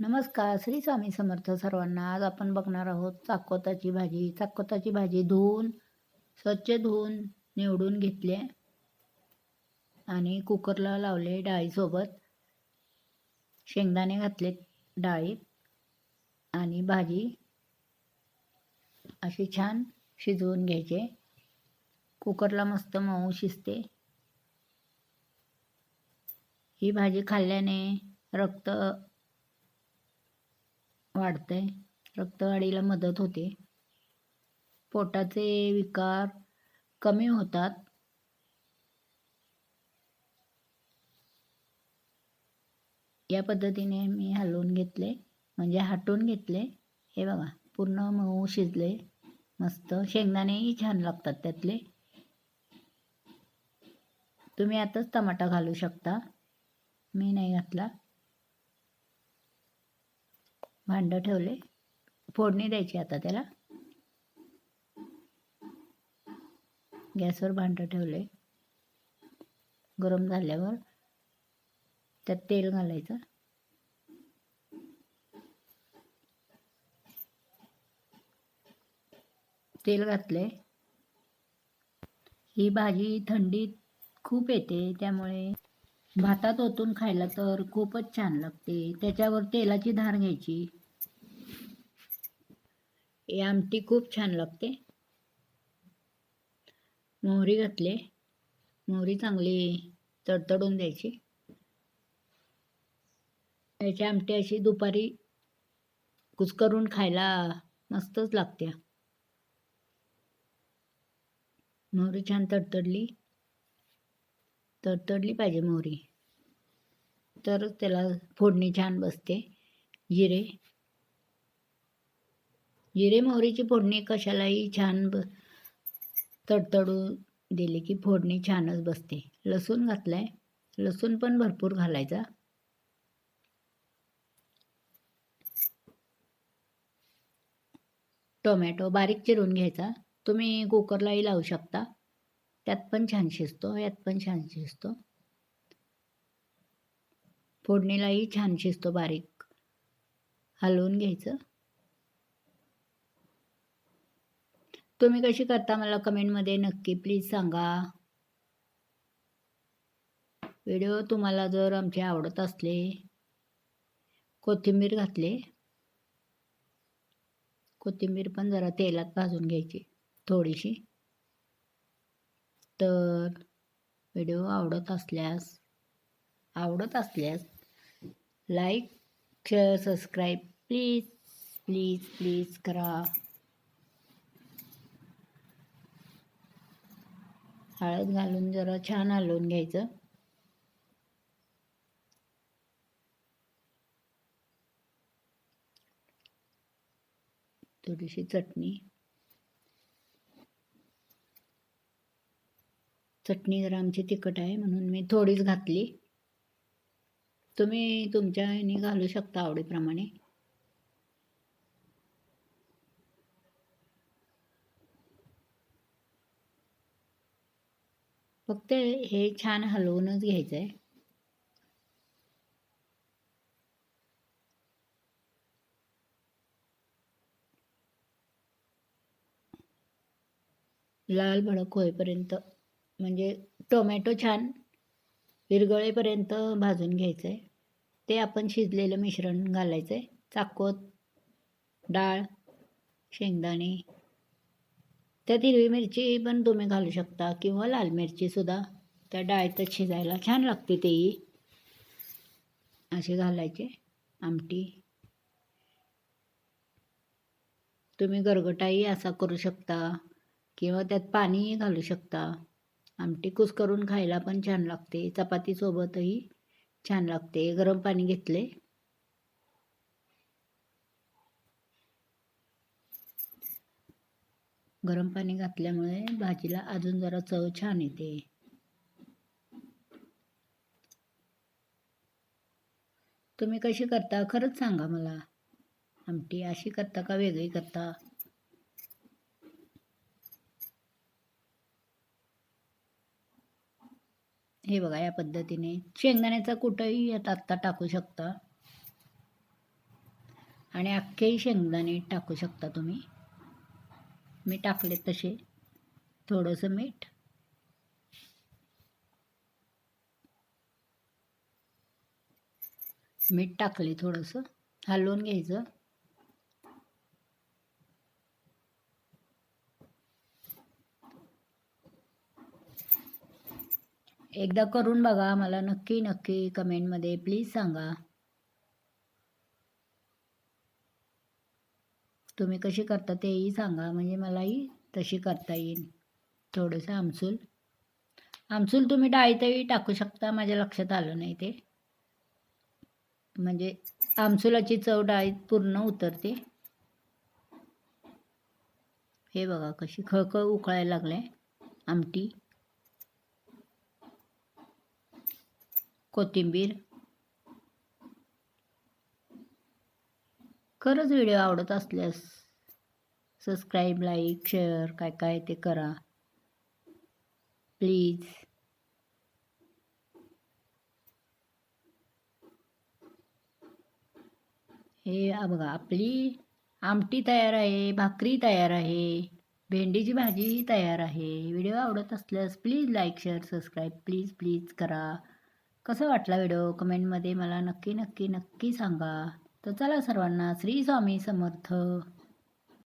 नमस्कार, श्री स्वामी समर्थ सर्वांना. आज आपण बघणार आहोत चाकोताची भाजी. चाकोताची भाजी स्वच्छ धुवून निवडून घेतली आणि कुकरला लावले डाळीसोबत. शेंगदाणे घातले डाळीत आणि भाजी अशी छान शिजवून घ्यायचे. कुकरला मस्त मऊ शिजते. ही भाजी खाल्ल्याने रक्त वाढते, रक्तवाढीला मदत होते, पोटाचे विकार कमी होतात. या पद्धतीने मी हलवून घेतले, म्हणजे हटवून घेतले. हे बघा, पूर्ण मऊ शिजले मस्त. शेंगदाणेही छान लागतात त्यातले. तुम्ही आताच टमाटा घालू शकता, मी नाही घातला. भांडं ठेवले, फोडणी द्यायची आता त्याला. गॅसवर भांडं ठेवले. गरम झाल्यावर त्यात तेल घालायचं. तेल घातले. ही भाजी थंडीत खूप येते, त्यामुळे भातात ओतून खायला तर खूपच छान लागते. त्याच्यावर तेलाची धार घ्यायची. ही आमटी खूप छान लागते. मोहरी घातले. मोहरी चांगली तडतडून द्यायची. याची आमटी अशी दुपारी कुस्करून खायला मस्तच लागते. मोहरी छान तडतडली पाहिजे मोहरी, तरच त्याला फोडणी छान बसते. जिरे मोहरीची फोडणी कशालाही छान तडतडू दिली की फोडणी छानच बसते. लसूण घातलाय. लसूण पण भरपूर घालायचा. टोमॅटो बारीक चिरून घ्यायचा. तुम्ही कुकरलाही लावू शकता, त्यात पण छान शिजतो, यात पण छान शिजतो. फोडणीलाही छान शिजतो. बारीक हलवून घ्यायचं. तुम्ही कशी करता मला कमेंटमध्ये नक्की प्लीज सांगा. व्हिडिओ तुम्हाला जर आमचे आवडत असले, कोथिंबीर घातले. कोथिंबीर पण जरा तेलात भाजून घ्यायची थोडीशी. तर व्हिडिओ आवडत असल्यास like, share, subscribe please please please करा. हळद घालून जरा छान हलवून घ्यायचं. थोडीशी चटणी जरा आमची तिखट आहे म्हणून मी थोडीच घातली. तुम्ही तुमच्या ह्याने घालू शकता आवडीप्रमाणे. फक्त हे छान हलवूनच घ्यायचं आहे. लाल भडक होईपर्यंत, म्हणजे टोमॅटो छान विरघळेपर्यंत भाजून घ्यायचं आहे. ते आपण शिजलेलं मिश्रण घालायचं आहे. चाकोत, डाळ, शेंगदाणे, त्यात हिरवी मिरची पण तुम्ही घालू शकता किंवा लाल मिरची सुद्धा. त्या डाळीतच शिजायला छान लागते. तेही असे घालायचे. आमटी तुम्ही गरगटाही असा करू शकता किंवा त्यात पाणीही घालू शकता. आमटी कुस्करून खायला पण छान लागते. चपातीसोबतही छान लागते. गरम पाणी घेतले. गरम पाणी घातल्यामुळे भाजीला अजून जरा चव छान येते. तुम्ही कशी करता खरंच सांगा मला. आमटी अशी करता का वेगळी करता? हे बघा, या पद्धतीने शेंगदाण्याचा कुटही यात आत्ता टाकू शकता. आणि अख्खेही शेंगदाणे टाकू शकता तुम्ही. मी टाकले तसे. थोडंसं मीठ, टाकले थोडंसं, हलवून घ्यायचं. एकदा करून बघा, मला नक्की कमेंटमध्ये प्लीज सांगा तुम्ही कशी करता, तेही सांगा, म्हणजे मलाही तशी करता येईल. थोडंसं आमसूल तुम्ही डाळीतही टाकू शकता, माझ्या लक्षात आलं नाही ते. म्हणजे आमसुलाची चव डाळीत पूर्ण उतरते. हे बघा कशी खळखळ उकळायला लागले आमटी. कोथिंबीर. खरंच व्हिडिओ आवडत असल्यास सबस्क्राईब, लाईक, शेअर काय काय ते करा प्लीज. हे बघा आपली आमटी तयार आहे, भाकरी तयार आहे, भेंडीची भाजीही तयार आहे. व्हिडिओ आवडत असल्यास please like, share, subscribe please करा. कसा वाटला व्हिडिओ कमेंटमध्ये मला नक्की सांगा. तर चला सर्वांना श्री स्वामी समर्थ.